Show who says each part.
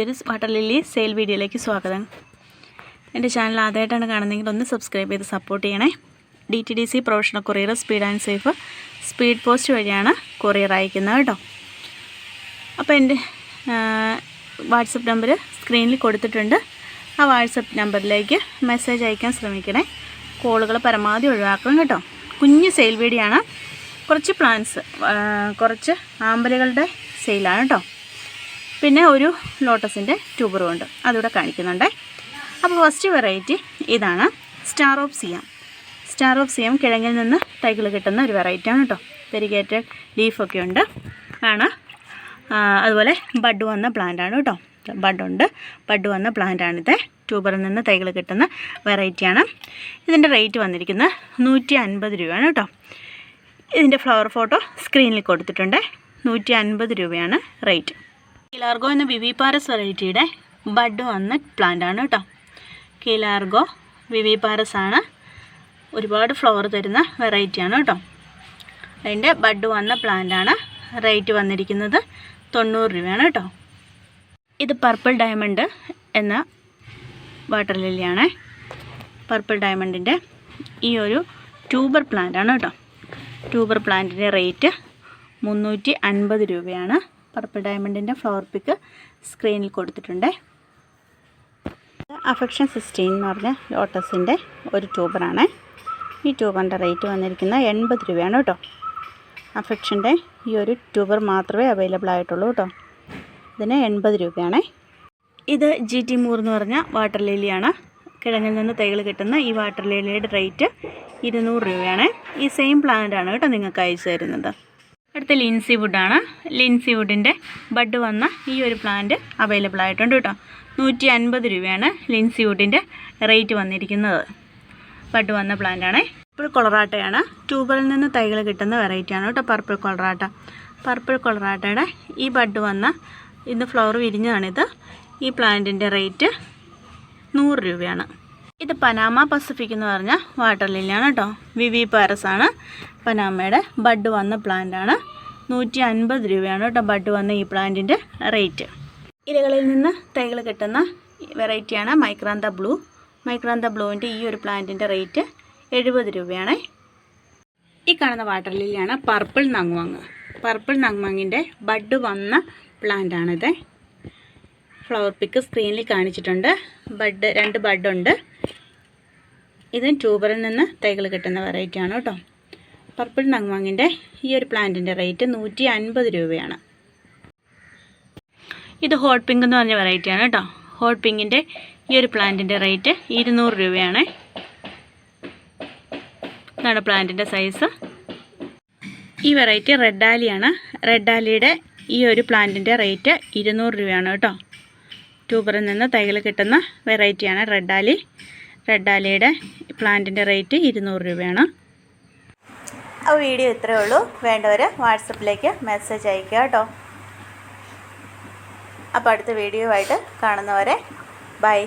Speaker 1: പുതിയൊരു water lily sale വീഡിയോയിലേക്ക് സ്വാഗതം. എൻ്റെ ചാനൽ ആദ്യമായിട്ടാണ് കാണുന്നതെങ്കിൽ ഒന്ന് സബ്സ്ക്രൈബ് ചെയ്ത് സപ്പോർട്ട് ചെയ്യണേ. DTDC professional courier speed and safe speed post വഴിയാണ് കൊറിയർ അയക്കുന്നത് കേട്ടോ. അപ്പോൾ എൻ്റെ വാട്സപ്പ് നമ്പർ സ്ക്രീനിൽ കൊടുത്തിട്ടുണ്ട്. ആ വാട്സപ്പ് നമ്പറിലേക്ക് മെസ്സേജ് അയക്കാൻ ശ്രമിക്കണേ. കോളുകൾ പരമാവധി ഒഴിവാക്കണം കേട്ടോ. കുഞ്ഞ് സെയിൽ വീഡിയോ ആണ്. കുറച്ച് പ്ലാന്റ്സ്, കുറച്ച് ആമ്പലുകളുടെ സെയിലാണ് കേട്ടോ. പിന്നെ ഒരു ലോട്ടസിൻ്റെ ട്യൂബറും ഉണ്ട്, അതിവിടെ കാണിക്കുന്നുണ്ട്. അപ്പോൾ ഫസ്റ്റ് വെറൈറ്റി ഇതാണ്, സ്റ്റാർ ഓഫ് സിയാം. സ്റ്റാർ ഓഫ് സിയാം കിഴങ്ങിൽ നിന്ന് തൈകൾ കിട്ടുന്ന ഒരു വെറൈറ്റിയാണ് കേട്ടോ. വെരിഗേറ്റഡ് ലീഫൊക്കെ ഉണ്ട് ആണ്. അതുപോലെ ബഡ് വന്ന പ്ലാന്റാണ് കേട്ടോ. ബഡ് വന്ന പ്ലാന്റാണിത്. ട്യൂബറിൽ നിന്ന് തൈകൾ കിട്ടുന്ന വെറൈറ്റിയാണ്. ഇതിൻ്റെ റേറ്റ് വന്നിരിക്കുന്നത് 150 രൂപയാണ് കേട്ടോ. ഇതിൻ്റെ ഫ്ലവർ ഫോട്ടോ സ്ക്രീനിൽ കൊടുത്തിട്ടുണ്ട്. 150 രൂപയാണ് റേറ്റ്. കീലാർഗോ എന്ന വിവിപാരസ് വെറൈറ്റിയുടെ ബഡ് വന്ന പ്ലാന്റാണ് കേട്ടോ. കീലാർഗോ വിവിപാരസ് ആണ്. ഒരുപാട് ഫ്ലവർ തരുന്ന വെറൈറ്റിയാണ് കേട്ടോ. അതിൻ്റെ ബഡ് വന്ന പ്ലാന്റാണ്. റേറ്റ് വന്നിരിക്കുന്നത് 90 രൂപയാണ് കേട്ടോ. ഇത് പർപ്പിൾ ഡയമണ്ട് എന്ന വാട്ടർ ലില്ലിയാണ്. പർപ്പിൾ ഡയമണ്ടിൻ്റെ ഈ ഒരു ട്യൂബർ പ്ലാന്റാണ് കേട്ടോ. ട്യൂബർ പ്ലാന്റിൻ്റെ റേറ്റ് 350 രൂപയാണ്. പർപ്പിൾ ഡയമണ്ടിൻ്റെ ഫ്ലവർ പിക്ക് സ്ക്രീനിൽ കൊടുത്തിട്ടുണ്ട്. അഫെക്ഷൻ 16 എന്ന് പറഞ്ഞ ലോട്ടസിൻ്റെ ഒരു ട്യൂബറാണ്. ഈ ട്യൂബറിൻ്റെ റേറ്റ് വന്നിരിക്കുന്നത് 80 രൂപയാണ് കേട്ടോ. അഫെക്ഷൻ്റെ ഈ ഒരു ട്യൂബർ മാത്രമേ അവൈലബിൾ ആയിട്ടുള്ളൂ കേട്ടോ. ഇതിന് 80 രൂപയാണ്. ഇത് GT മൂർ എന്ന് പറഞ്ഞ വാട്ടർ ലില്ലിയാണ്. കിഴങ്ങിൽ നിന്ന് തൈകൾ കിട്ടുന്ന ഈ വാട്ടർ ലില്ലിയുടെ റേറ്റ് 200 രൂപയാണ്. ഈ സെയിം പ്ലാന്റാണ് കേട്ടോ നിങ്ങൾക്ക് അയച്ചു തരുന്നത്. അടുത്ത ലിൻസി വുഡാണ്. ലിൻസി വുഡിൻ്റെ ബഡ് വന്ന ഈ ഒരു പ്ലാന്റ് അവൈലബിൾ ആയിട്ടുണ്ട് കേട്ടോ. 150 രൂപയാണ് ലിൻസി വുഡിൻ്റെ റേറ്റ് വന്നിരിക്കുന്നത്. ബഡ് വന്ന പ്ലാന്റാണ്. പർപ്പിൾ കൊളറാട്ടയാണ്. ട്യൂബറിൽ നിന്ന് തൈകൾ കിട്ടുന്ന വെറൈറ്റിയാണ് കേട്ടോ. പർപ്പിൾ കൊളറാട്ടയുടെ ഈ ബഡ് വന്ന ഇന്ന് ഫ്ലവർ വിരിഞ്ഞതാണിത്. ഈ പ്ലാന്റിൻ്റെ റേറ്റ് 100 രൂപയാണ്. ഇത് പനാമ പസഫിക് എന്ന് പറഞ്ഞ വാട്ടർ ലില്ലിയാണ് കേട്ടോ. വിവിപാരസ് ആണ്. പനാമയുടെ ബഡ് വന്ന പ്ലാന്റാണ്. 150 രൂപയാണ് കേട്ടോ ബഡ് വന്ന ഈ പ്ലാന്റിൻ്റെ റേറ്റ്. ഇലകളിൽ നിന്ന് തൈകൾ കിട്ടുന്ന വെറൈറ്റിയാണ് മൈക്രാന്ത ബ്ലൂ. മൈക്രാന്ത ബ്ലൂവിൻ്റെ ഈ ഒരു പ്ലാന്റിൻ്റെ റേറ്റ് 70 രൂപയാണ്. ഈ കാണുന്ന വാട്ടർ ലില്ലിയാണ് പർപ്പിൾ നങ്വാങ്. പർപ്പിൾ നങ്വാങ്ങിൻ്റെ ബഡ് വന്ന പ്ലാന്റാണിത്. ഫ്ലവർ പിക്ക് സ്ക്രീനിൽ കാണിച്ചിട്ടുണ്ട്. രണ്ട് ബഡുണ്ട്. ഇത് ട്യൂബറിൽ നിന്ന് തൈകൾ കിട്ടുന്ന വെറൈറ്റിയാണ് കേട്ടോ. പർപ്പിൾ നങ്വാങ്ങിൻ്റെ ഈ ഒരു പ്ലാന്റിൻ്റെ റേറ്റ് 150 രൂപയാണ്. ഇത് ഹോട്ട് പിങ്ക് എന്ന് പറഞ്ഞ വെറൈറ്റിയാണ് കേട്ടോ. ഹോട്ട് പിങ്കിൻ്റെ ഈ ഒരു പ്ലാന്റിൻ്റെ റേറ്റ് 200 രൂപയാണ്. ഇതാണ് പ്ലാന്റിൻ്റെ സൈസ്. ഈ വെറൈറ്റി റെഡ് ഡാലിയാണ്. റെഡ് ഡാലിയുടെ ഈ ഒരു പ്ലാന്റിൻ്റെ റേറ്റ് 200 രൂപയാണ് കേട്ടോ. ട്യൂബറിൽ നിന്ന് തൈകൾ കിട്ടുന്ന വെറൈറ്റിയാണ് റെഡ് ഡാലി. റെഡ് ഡാലിയുടെ പ്ലാന്റിൻ്റെ റേറ്റ് 200 രൂപയാണ്. ആ വീഡിയോ ഇത്രയേ ഉള്ളൂ. വേണ്ടവർ വാട്സപ്പിലേക്ക് മെസ്സേജ് അയയ്ക്കുക കേട്ടോ. അപ്പോൾ അടുത്ത വീഡിയോ ആയിട്ട് കാണുന്നവരെ ബൈ.